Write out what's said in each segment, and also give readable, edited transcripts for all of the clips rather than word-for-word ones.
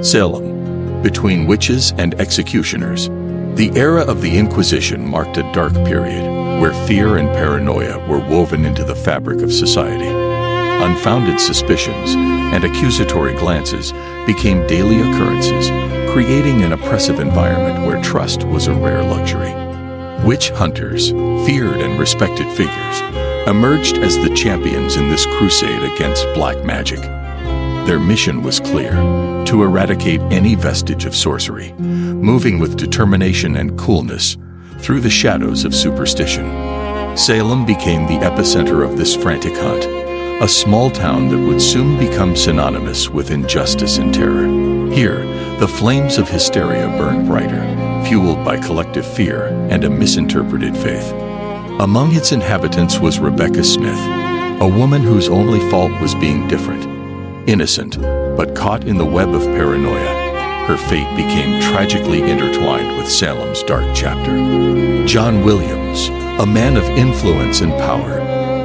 Salem, between witches and executioners. The era of the Inquisition marked a dark period where fear and paranoia were woven into the fabric of society. Unfounded suspicions and accusatory glances became daily occurrences, creating an oppressive environment where trust was a rare luxury. Witch hunters, feared and respected figures, emerged as the champions in this crusade against black magic. Their mission was clear: to eradicate any vestige of sorcery, moving with determination and coolness through the shadows of superstition. Salem became the epicenter of this frantic hunt, a small town that would soon become synonymous with injustice and terror. Here, the flames of hysteria burned brighter, fueled by collective fear and a misinterpreted faith. Among its inhabitants was Rebecca Smith, a woman whose only fault was being different. Innocent, but caught in the web of paranoia, her fate became tragically intertwined with Salem's dark chapter. John Williams, a man of influence and power,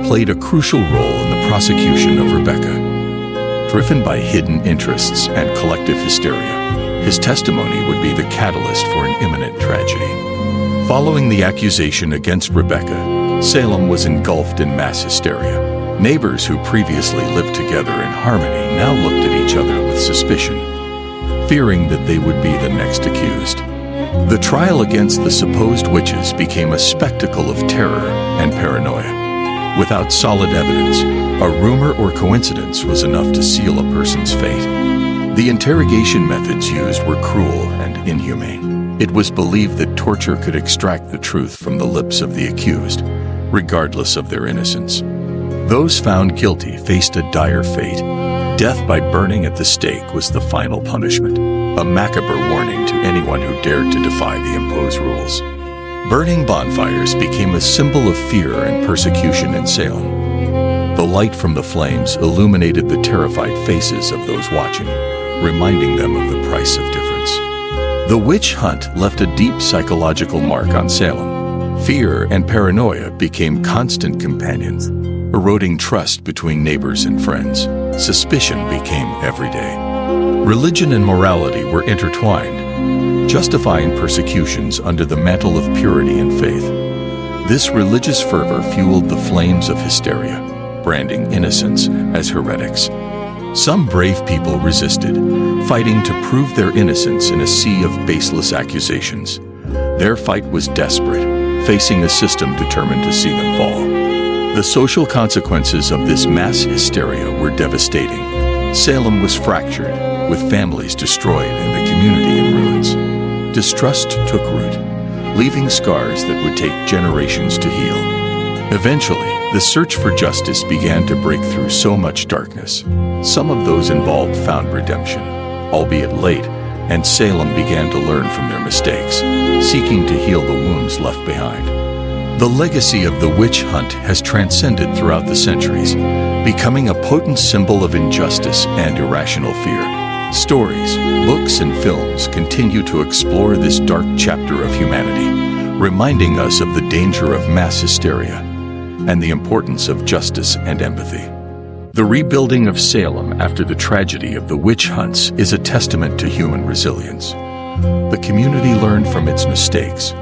played a crucial role in the prosecution of Rebecca. Driven by hidden interests and collective hysteria, his testimony would be the catalyst for an imminent tragedy. Following the accusation against Rebecca, Salem was engulfed in mass hysteria. Neighbors who previously lived together in harmony now looked at each other with suspicion, fearing that they would be the next accused. The trial against the supposed witches became a spectacle of terror and paranoia. Without solid evidence, a rumor or coincidence was enough to seal a person's fate. The interrogation methods used were cruel and inhumane. It was believed that torture could extract the truth from the lips of the accused, regardless of their innocence. Those found guilty faced a dire fate. Death by burning at the stake was the final punishment, a macabre warning to anyone who dared to defy the imposed rules. Burning bonfires became a symbol of fear and persecution in Salem. The light from the flames illuminated the terrified faces of those watching, reminding them of the price of difference. The witch hunt left a deep psychological mark on Salem. Fear and paranoia became constant companions, eroding trust between neighbors and friends. Suspicion became everyday. Religion and morality were intertwined, justifying persecutions under the mantle of purity and faith. This religious fervor fueled the flames of hysteria, branding innocents as heretics. Some brave people resisted, fighting to prove their innocence in a sea of baseless accusations. Their fight was desperate, facing a system determined to see them fall. The social consequences of this mass hysteria were devastating. Salem was fractured, with families destroyed and the community in ruins. Distrust took root, leaving scars that would take generations to heal. Eventually, the search for justice began to break through so much darkness. Some of those involved found redemption, albeit late, and Salem began to learn from their mistakes, seeking to heal the wounds left behind. The legacy of the witch hunt has transcended throughout the centuries, becoming a potent symbol of injustice and irrational fear. Stories, books, and films continue to explore this dark chapter of humanity, reminding us of the danger of mass hysteria and the importance of justice and empathy. The rebuilding of Salem after the tragedy of the witch hunts is a testament to human resilience. The community learned from its mistakes,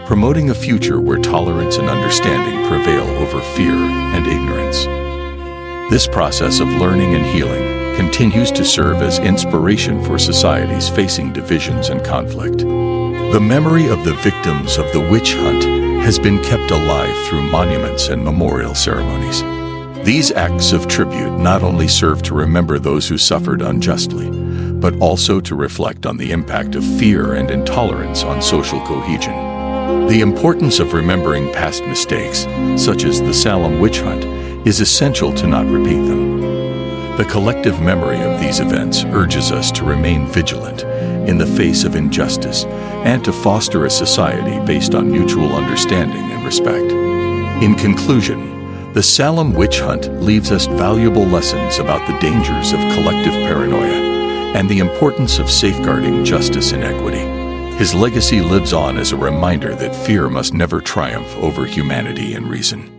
promoting a future where tolerance and understanding prevail over fear and ignorance. This process of learning and healing continues to serve as inspiration for societies facing divisions and conflict. The memory of the victims of the witch hunt has been kept alive through monuments and memorial ceremonies. These acts of tribute not only serve to remember those who suffered unjustly, but also to reflect on the impact of fear and intolerance on social cohesion. The importance of remembering past mistakes, such as the Salem witch hunt, is essential to not repeat them. The collective memory of these events urges us to remain vigilant in the face of injustice and to foster a society based on mutual understanding and respect. In conclusion, the Salem witch hunt leaves us valuable lessons about the dangers of collective paranoia and the importance of safeguarding justice and equity. His legacy lives on as a reminder that fear must never triumph over humanity and reason.